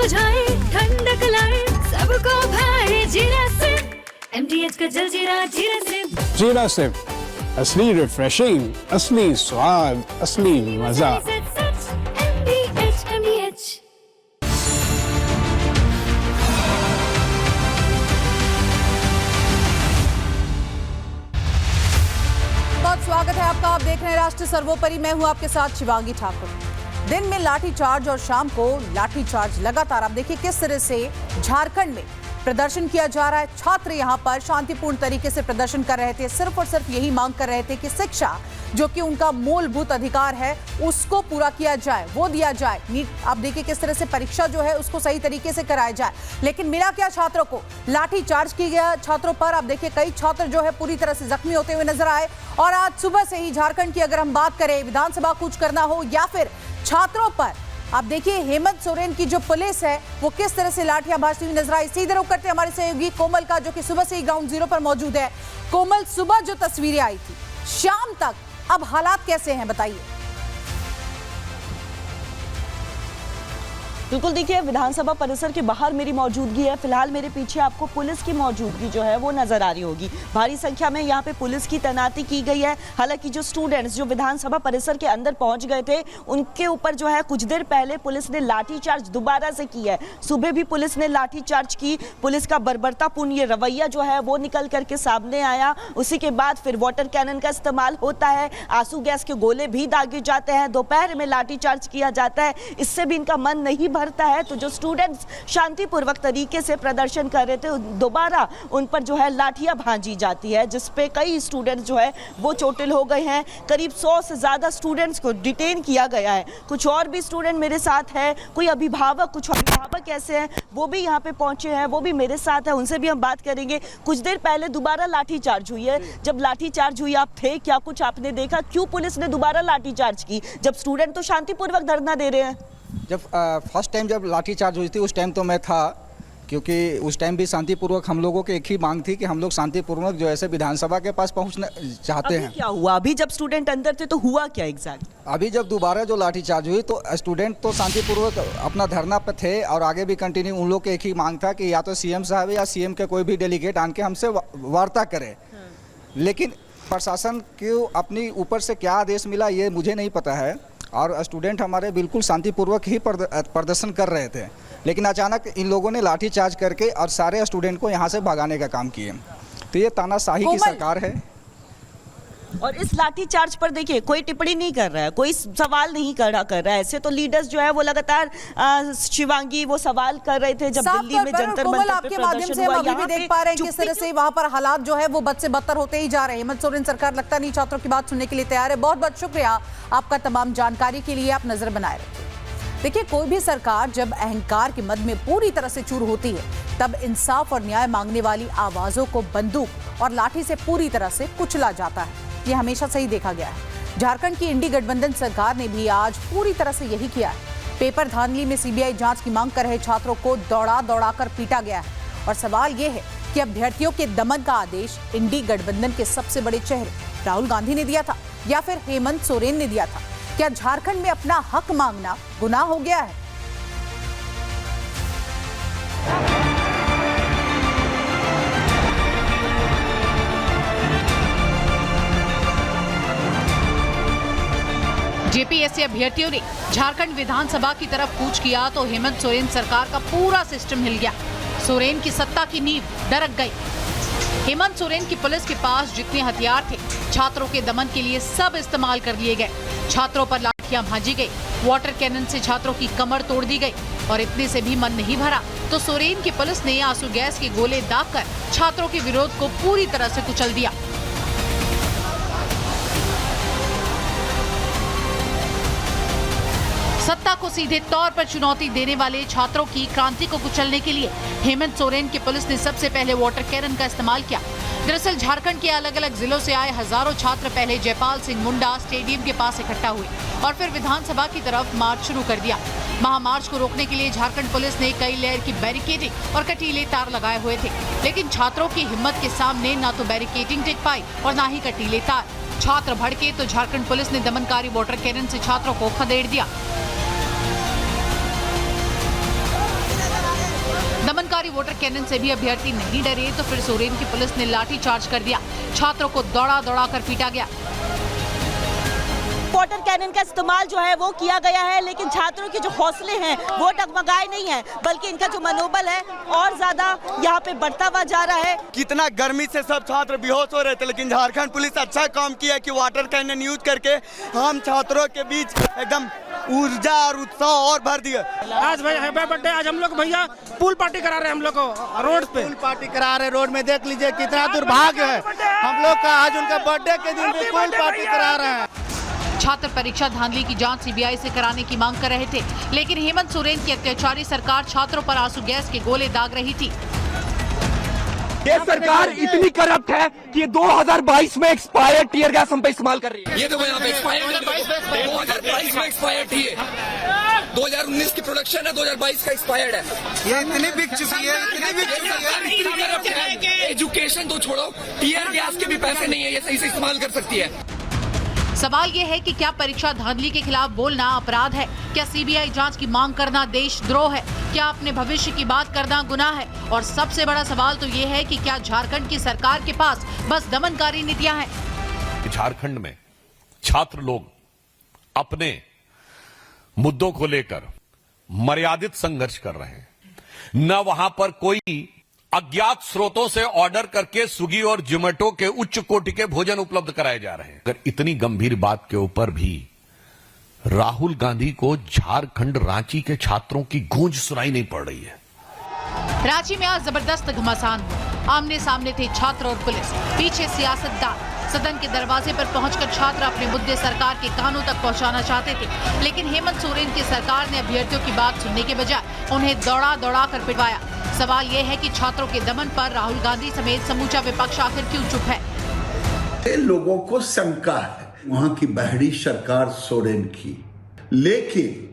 बुझाए, ठंडक लाए, सबको भाए जीरा सिप। MTH का जलजीरा जीरा सिप। जीरा सिप, असली रिफ्रेशिंग, असली स्वाद, असली मजा। MTH। बहुत स्वागत है आपका। आप देख रहे हैं राष्ट्र सर्वोपरि। मैं हूं आपके साथ शिवांगी ठाकुर। दिन में लाठीचार्ज और शाम को लाठीचार्ज लगातार। आप देखिए किस तरह से झारखंड में प्रदर्शन किया जा रहा है। छात्र यहां पर शांतिपूर्ण तरीके से प्रदर्शन कर रहे थे, सिर्फ और सिर्फ यही मांग कर रहे थे कि शिक्षा जो कि उनका मूलभूत अधिकार है उसको पूरा किया जाए, वो दिया जाए। नीट आप देखिए किस तरह से परीक्षा जो है उसको सही तरीके से कराया जाए। लेकिन मिला क्या छात्रों को? लाठीचार्ज किया गया छात्रों पर। आप देखिए कई छात्र जो है पूरी तरह से जख्मी होते हुए नजर आए। और आज सुबह से ही झारखंड की अगर हम बात करें, विधानसभा कूच करना हो या फिर छात्रों पर, आप देखिए हेमंत सोरेन की जो पुलिस है वो किस तरह से लाठियां भाजती हुई नजर आई। सीधे रुख करते हमारे सहयोगी कोमल का, जो कि सुबह से ही ग्राउंड जीरो पर मौजूद है। कोमल, सुबह जो तस्वीरें आई थी, शाम तक अब हालात कैसे हैं, बताइए। बिल्कुल, देखिए विधानसभा परिसर के बाहर मेरी मौजूदगी है। फिलहाल मेरे पीछे आपको पुलिस की मौजूदगी जो है वो नजर आ रही होगी। भारी संख्या में यहाँ पे पुलिस की तैनाती की गई है। हालांकि जो स्टूडेंट्स जो विधानसभा परिसर के अंदर पहुंच गए थे उनके ऊपर जो है कुछ देर पहले पुलिस ने लाठीचार्ज दोबारा से की है। सुबह भी पुलिस ने लाठीचार्ज की। पुलिस का बर्बरतापूर्ण ये रवैया जो है वो निकल करके सामने आया। उसी के बाद फिर वाटर कैनन का इस्तेमाल होता है, आंसू गैस के गोले भी दागे जाते हैं, दोपहर में लाठीचार्ज किया जाता है। इससे भी इनका मन नहीं भरता है, तो जो स्टूडेंट्स शांतिपूर्वक तरीके से प्रदर्शन कर रहे थे दोबारा उन पर जो है लाठियां भांजी जाती है, जिसपे कई स्टूडेंट्स जो है वो चोटिल हो गए हैं। करीब 100 से ज्यादा स्टूडेंट्स को डिटेन किया गया है। कुछ और भी स्टूडेंट मेरे साथ है, कोई अभिभावक, कुछ अभिभावक ऐसे हैं वो भी यहाँ पे पहुंचे हैं, वो भी मेरे साथ है, उनसे भी हम बात करेंगे। कुछ देर पहले दोबारा लाठीचार्ज हुई है। जब लाठीचार्ज हुई आप थे, क्या कुछ आपने देखा? क्यों पुलिस ने दोबारा लाठीचार्ज की जब स्टूडेंट तो शांतिपूर्वक धरना दे रहे हैं? जब फर्स्ट टाइम जब लाठीचार्ज हुई थी उस टाइम तो मैं था, क्योंकि उस टाइम भी शांतिपूर्वक हम लोगों की एक ही मांग थी कि हम लोग शांतिपूर्वक जो ऐसे विधानसभा के पास पहुंचना चाहते हैं। क्या हुआ अभी जब स्टूडेंट अंदर थे तो हुआ क्या एग्जैक्ट? अभी जब दोबारा जो लाठीचार्ज हुई तो स्टूडेंट तो शांतिपूर्वक अपना धरना पर थे और आगे भी कंटिन्यू उन लोग के एक ही मांग था कि या तो सीएम साहब या सीएम के कोई भी डेलीगेट आन के हमसे वार्ता करे। लेकिन प्रशासन को अपनी ऊपर से क्या आदेश मिला ये मुझे नहीं पता है। और स्टूडेंट हमारे बिल्कुल शांतिपूर्वक ही प्रदर्शन कर रहे थे, लेकिन अचानक इन लोगों ने लाठीचार्ज करके और सारे स्टूडेंट को यहाँ से भगाने का काम किए। तो ये तानाशाही की सरकार है। और इस लाठीचार्ज पर देखिए कोई टिप्पणी नहीं कर रहा है, कोई सवाल नहीं खड़ा कर रहा है। ऐसे तो लीडर्स जो है वो लगातार शिवांगी वो सवाल कर रहे थे जब दिल्ली में जंतर मंतर पे प्रदर्शन हुआ। यहाँ भी देख पा रहे हैं किस तरह से वहां पर हालात जो है वो बद से बदतर होते ही जा रहे हैं। हेमंत सोरेन सरकार लगता नहीं छात्रों की बात सुनने के लिए तैयार है। बहुत बहुत शुक्रिया आपका तमाम जानकारी के लिए। आप नजर बनाए रखिए। देखिए कोई भी सरकार जब अहंकार के मद में पूरी तरह से चूर होती है तब इंसाफ और न्याय मांगने वाली आवाजों को बंदूक और लाठी से पूरी तरह से कुचला जाता है। ये हमेशा से ही देखा गया है। झारखंड की इंडी गठबंधन सरकार ने भी आज पूरी तरह से यही किया है। पेपर धांधली में सीबीआई जांच की मांग कर रहे छात्रों को दौड़ा दौड़ाकर पीटा गया है। और सवाल यह है कि अभ्यर्थियों के दमन का आदेश इंडी गठबंधन के सबसे बड़े चेहरे राहुल गांधी ने दिया था या फिर हेमंत सोरेन ने दिया था? क्या झारखंड में अपना हक मांगना गुनाह हो गया है? जेपीएससी अभ्यर्थियों ने झारखंड विधानसभा की तरफ कूच किया तो हेमंत सोरेन सरकार का पूरा सिस्टम हिल गया। सोरेन की सत्ता की नींव दरक गई। हेमंत सोरेन की पुलिस के पास जितने हथियार थे छात्रों के दमन के लिए सब इस्तेमाल कर लिए गए। छात्रों पर लाठियां भांजी गई, वाटर कैनन से छात्रों की कमर तोड़ दी गई। और इतने से भी मन नहीं भरा तो सोरेन की पुलिस ने आंसू गैस के गोले दागकर छात्रों के विरोध को पूरी तरह से कुचल दिया। सत्ता को सीधे तौर पर चुनौती देने वाले छात्रों की क्रांति को कुचलने के लिए हेमंत सोरेन की पुलिस ने सबसे पहले वाटर कैनन का इस्तेमाल किया। दरअसल झारखंड के अलग अलग जिलों से आए हजारों छात्र पहले जयपाल सिंह मुंडा स्टेडियम के पास इकट्ठा हुए और फिर विधानसभा की तरफ मार्च शुरू कर दिया। महामार्च को रोकने के लिए झारखंड पुलिस ने कई लेयर की बैरिकेडिंग और कटीले तार लगाए हुए थे, लेकिन छात्रों की हिम्मत के सामने न तो बैरिकेडिंग टिक पाई और न ही कटीले तार। छात्र भड़के तो झारखंड पुलिस ने दमनकारी वाटर कैनन से छात्रों को खदेड़ दिया। वाटर कैनन से भी अभ्यर्थी नहीं डरे तो फिर सोरेन की पुलिस ने लाठीचार्ज कर दिया। छात्रों को दौड़ा दौड़ा कर पीटा गया। वाटर कैनन का इस्तेमाल जो है वो किया गया है, लेकिन छात्रों के जो हौसले हैं वो डगमगाए नहीं हैं, बल्कि इनका जो मनोबल है और ज्यादा यहाँ पे बढ़ता हुआ जा रहा है। कितना गर्मी से सब छात्र बेहोश हो रहे थे, लेकिन झारखंड पुलिस अच्छा काम किया कि वाटर कैनन यूज करके हम छात्रों के बीच एकदम ऊर्जा और उत्साह और भर दिया। आज भाई हैप्पी बर्थडे, आज हम लोग भैया पूल पार्टी करा रहे हैं, हम लोग को रोड पे पूल पार्टी करा रहे, रोड में देख लीजिए कितना दुर्भाग्य है हम लोग का, आज उनका बर्थडे के दिन भी पूल पार्टी करा रहे हैं। छात्र परीक्षा धांधली की जांच सीबीआई से कराने की मांग कर रहे थे, लेकिन हेमंत सोरेन की अत्याचारी सरकार छात्रों पर आंसू गैस के गोले दाग रही थी। ये सरकार इतनी करप्ट है कि 2022 में एक्सपायर्ड टीयर गैस हम पे इस्तेमाल कर रही है। ये देखो यहाँ पे एक्सपायर्ड 2022 में एक्सपायर्ड थी, 2019 की प्रोडक्शन है, 2022 का एक्सपायर्ड है। ये इतनी बिक चुकी है, इतनी बिक चुकी है। एजुकेशन तो छोड़ो, टीयर गैस के भी पैसे नहीं है, ये सही से इस्तेमाल कर सकती है। सवाल ये है कि क्या परीक्षा धांधली के खिलाफ बोलना अपराध है? क्या सीबीआई जांच की मांग करना देशद्रोह है? क्या अपने भविष्य की बात करना गुनाह है? और सबसे बड़ा सवाल तो ये है कि क्या झारखंड की सरकार के पास बस दमनकारी नीतियां हैं? झारखंड में छात्र लोग अपने मुद्दों को लेकर मर्यादित संघर्ष कर रहे हैं। न वहां पर कोई अज्ञात स्रोतों से ऑर्डर करके स्विगी और जोमेटो के उच्च कोटि के भोजन उपलब्ध कराए जा रहे हैं। अगर इतनी गंभीर बात के ऊपर भी राहुल गांधी को झारखंड रांची के छात्रों की गूंज सुनाई नहीं पड़ रही है। रांची में आज जबरदस्त घमासान हुआ। आमने सामने थे छात्र और पुलिस, पीछे सियासतदान। सदन के दरवाजे पर पहुंचकर छात्र अपने मुद्दे सरकार के कानों तक पहुंचाना चाहते थे, लेकिन हेमंत सोरेन की सरकार ने अभ्यर्थियों की बात सुनने के बजाय उन्हें दौड़ा दौड़ा कर पिटवाया। सवाल यह है कि छात्रों के दमन पर राहुल गांधी समेत समूचा विपक्ष आखिर क्यों चुप है? लोगों को शंका है वहां की बाहरी सरकार सोरेन की, लेकिन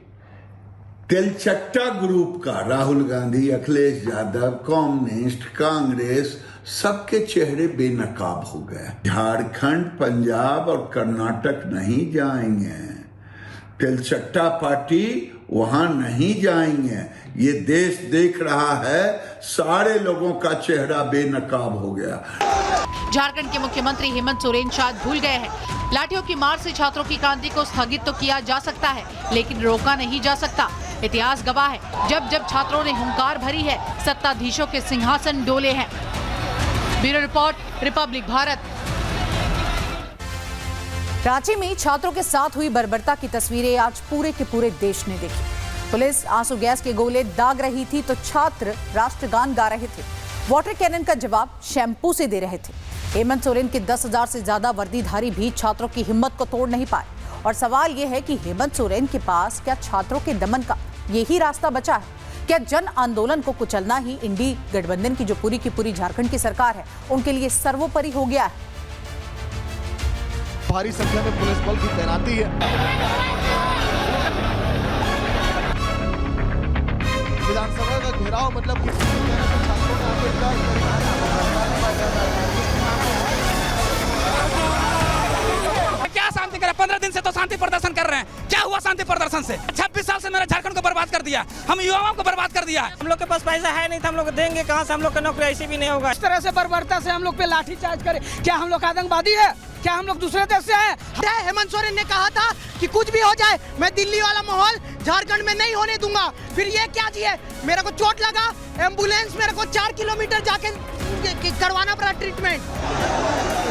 तेलचट्टा ग्रुप का राहुल गांधी, अखिलेश यादव, कम्युनिस्ट, कांग्रेस सबके चेहरे बेनकाब हो गए। झारखंड, पंजाब और कर्नाटक नहीं जाएंगे, तेलचट्टा पार्टी वहां नहीं जाएंगे। ये देश देख रहा है, सारे लोगों का चेहरा बेनकाब हो गया। झारखंड के मुख्यमंत्री हेमंत सोरेन शायद भूल गए हैं, लाठियों की मार से छात्रों की क्रांति को स्थगित तो किया जा सकता है, लेकिन रोका नहीं जा सकता। इतिहास गवाह है, जब जब छात्रों ने हुंकार भरी है, सत्ताधीशों के सिंहासन डोले हैं। Bureau report, Republic Bharat. Ranchi में छात्रों के साथ हुई बर्बरता की तस्वीरें आज पूरे के पूरे देश ने देखी। पुलिस आंसू गैस के गोले दाग रही थी तो छात्र राष्ट्रगान गा रहे थे। वाटर कैनन का जवाब शैम्पू से दे रहे थे। हेमंत सोरेन के 10,000 से ज्यादा वर्दीधारी भी छात्रों की हिम्मत को तोड़ नहीं पाए। और सवाल यह है कि हेमंत सोरेन के पास क्या छात्रों के दमन का यही रास्ता बचा है? क्या जन आंदोलन को कुचलना ही इंडी गठबंधन की जो पूरी की पूरी झारखंड की सरकार है उनके लिए सर्वोपरि हो गया है? भारी संख्या में पुलिस बल की तैनाती है। विधानसभा का घेराव मतलब क्या शांति करे? 15 दिन से तो शांति प्रदर्शन कर रहे हैं। क्या हुआ शांति प्रदर्शन से? 26 साल से मेरा झारखंड को बर्बाद कर दिया, हम युवाओं को बर्बाद कर दिया। हम लोग के पास पैसा है नहीं तो हम लोग देंगे कहाँ से? हम लोग का नौकरी ऐसी भी नहीं होगा। इस तरह से बर्बरता से हम लोग पे लाठीचार्ज करे, क्या हम लोग आतंकवादी है? क्या हम लोग दूसरे देश से हैं? हेमंत सोरेन ने कहा था कि कुछ भी हो जाए मैं दिल्ली वाला माहौल झारखंड में नहीं होने दूंगा। फिर ये क्या किए? मेरे को चोट लगा, एम्बुलेंस मेरे को 4 किलोमीटर जाके करवाना पड़ा ट्रीटमेंट।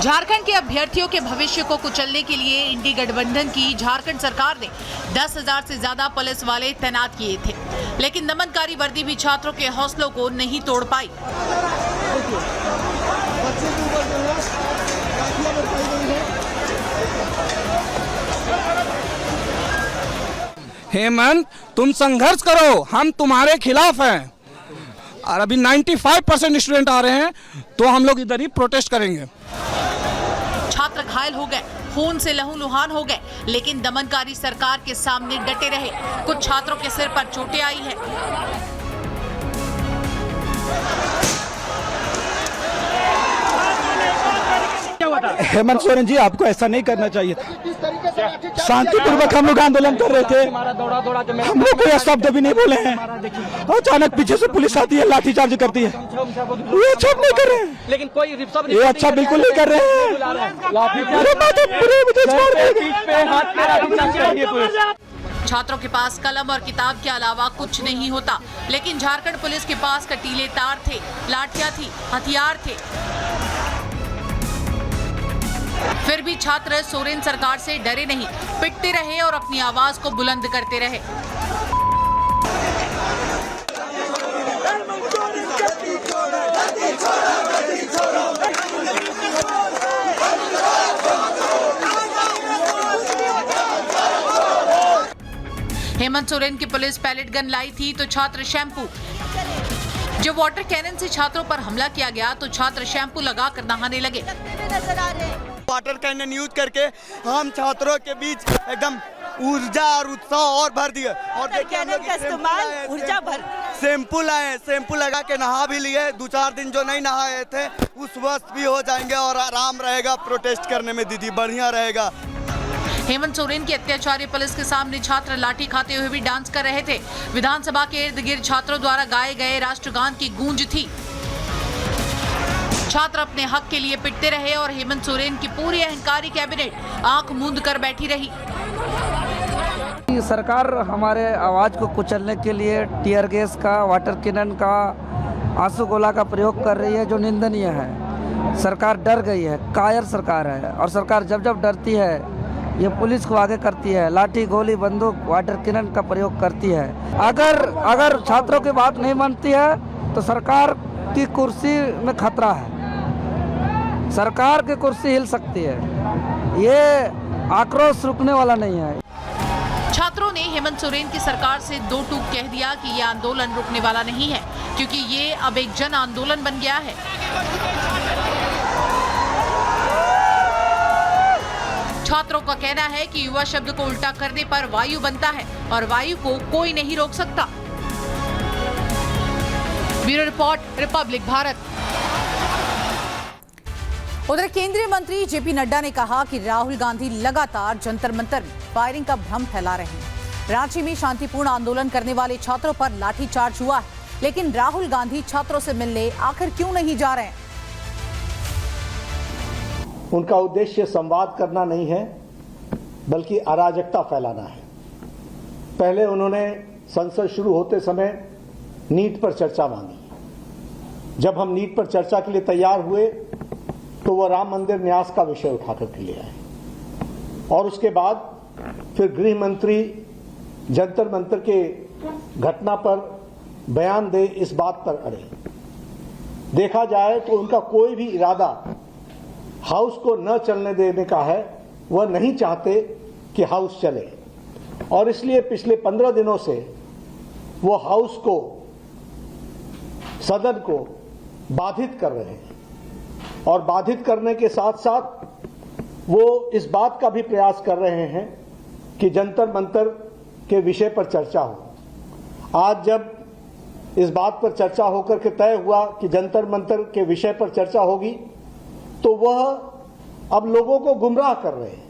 झारखंड के अभ्यर्थियों के भविष्य को कुचलने के लिए इंडी गठबंधन की झारखंड सरकार ने 10,000 से ज्यादा पुलिस वाले तैनात किए थे, लेकिन दमनकारी वर्दी भी छात्रों के हौसलों को नहीं तोड़ पाई। हेमंत, तुम संघर्ष करो, हम तुम्हारे खिलाफ हैं। और अभी 95% स्टूडेंट आ रहे हैं तो हम लोग इधर ही प्रोटेस्ट करेंगे। छात्र घायल हो गए, खून से लहूलुहान हो गए, लेकिन दमनकारी सरकार के सामने डटे रहे। कुछ छात्रों के सिर पर चोटें आई हैं। हेमंत सोरेन जी, आपको ऐसा नहीं करना चाहिए था। शांतिपूर्वक हम लोग आंदोलन कर रहे थे, हम लोग कोई शब्द भी नहीं बोले हैं। अचानक पीछे से पुलिस आती है, लाठीचार्ज करती है। ये अच्छा नहीं कर रहे हैं, लेकिन कोई ये अच्छा बिल्कुल नहीं कर रहे हैं। छात्रों के पास कलम और किताब के अलावा कुछ नहीं होता, लेकिन झारखंड पुलिस के पास कटीले तार थे, लाठियां थी, हथियार थे। फिर भी छात्र सोरेन सरकार से डरे नहीं, पिटते रहे और अपनी आवाज को बुलंद करते रहे। हेमंत सोरेन की पुलिस पैलेट गन लाई थी तो छात्र शैम्पू। जब वाटर कैनन से छात्रों पर हमला किया गया तो छात्र शैम्पू लगाकर नहाने लगे। वाटर कैनन यूज करके हम छात्रों के बीच एकदम ऊर्जा और उत्साह और भर दिए। और शैम्पू लाए, शैम्पू लगा के नहा भी लिए। 2-4 दिन जो नहीं नहाए थे उस वक्त भी हो जाएंगे और आराम रहेगा प्रोटेस्ट करने में। दीदी बढ़िया रहेगा। हेमंत सोरेन की अत्याचारी पुलिस के सामने छात्र लाठी खाते हुए भी डांस कर रहे थे। विधानसभा के इर्द गिर्द छात्रों द्वारा गाए गए राष्ट्रगान की गूंज थी। छात्र अपने हक के लिए पिटते रहे और हेमंत सोरेन की पूरी अहंकारी कैबिनेट आंख मूंद कर बैठी रही। सरकार हमारे आवाज को कुचलने के लिए टीयर गैस का, वाटर कैनन का, आंसू गोला का प्रयोग कर रही है, जो निंदनीय है। सरकार डर गई है, कायर सरकार है। और सरकार जब जब डरती है ये पुलिस को आगे करती है, लाठी, गोली, बंदूक, वाटर कैनन का प्रयोग करती है। अगर छात्रों की बात नहीं मानती है तो सरकार की कुर्सी में खतरा है। सरकार की कुर्सी हिल सकती है। ये आक्रोश रुकने वाला नहीं है। छात्रों ने हेमंत सोरेन की सरकार से दो टूक कह दिया कि ये आंदोलन रुकने वाला नहीं है, क्योंकि ये अब एक जन आंदोलन बन गया है। छात्रों का कहना है कि युवा शब्द को उल्टा करने पर वायु बनता है और वायु को कोई नहीं रोक सकता। Bureau report, Republic Bharat. उधर केंद्रीय मंत्री जेपी नड्डा ने कहा कि राहुल गांधी लगातार जंतर मंतर में फायरिंग का भ्रम फैला रहे हैं। रांची में शांतिपूर्ण आंदोलन करने वाले छात्रों पर लाठीचार्ज हुआ है, लेकिन राहुल गांधी छात्रों से मिलने आखिर क्यों नहीं जा रहे हैं? उनका उद्देश्य संवाद करना नहीं है, बल्कि अराजकता फैलाना है। पहले उन्होंने संसद शुरू होते समय नीट पर चर्चा मांगी। जब हम नीट पर चर्चा के लिए तैयार हुए तो वह राम मंदिर न्यास का विषय उठाकर के लिए आए, और उसके बाद फिर गृह मंत्री जंतर मंतर के घटना पर बयान दे, इस बात पर अड़े। देखा जाए तो उनका कोई भी इरादा हाउस को न चलने देने का है। वह नहीं चाहते कि हाउस चले, और इसलिए पिछले 15 दिनों से वो हाउस को, सदन को बाधित कर रहे हैं। और बाधित करने के साथ साथ वो इस बात का भी प्रयास कर रहे हैं कि जंतर मंतर के विषय पर चर्चा हो। आज जब इस बात पर चर्चा होकर के तय हुआ कि जंतर मंतर के विषय पर चर्चा होगी, तो वह अब लोगों को गुमराह कर रहे हैं,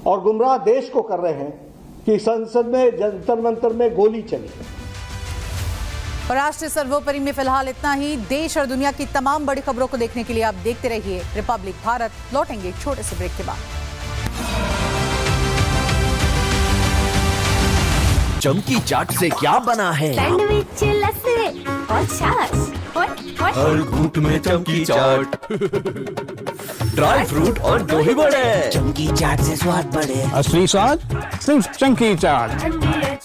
और गुमराह देश को कर रहे हैं कि संसद में जंतर मंतर में गोली चली। और राष्ट्रीय सर्वोपरि में फिलहाल इतना ही। देश और दुनिया की तमाम बड़ी खबरों को देखने के लिए आप देखते रहिए रिपब्लिक भारत। लौटेंगे छोटे से ब्रेक के बाद। चमकी चाट से क्या बना है? सैंडविच, लस्सी और छाछ और हर घूंट में चमकी चाट, ड्राई फ्रूट और दही बड़े। चमकी चाट से स्वाद बढ़े। असली स्वाद सिर्फ चमकी चाट।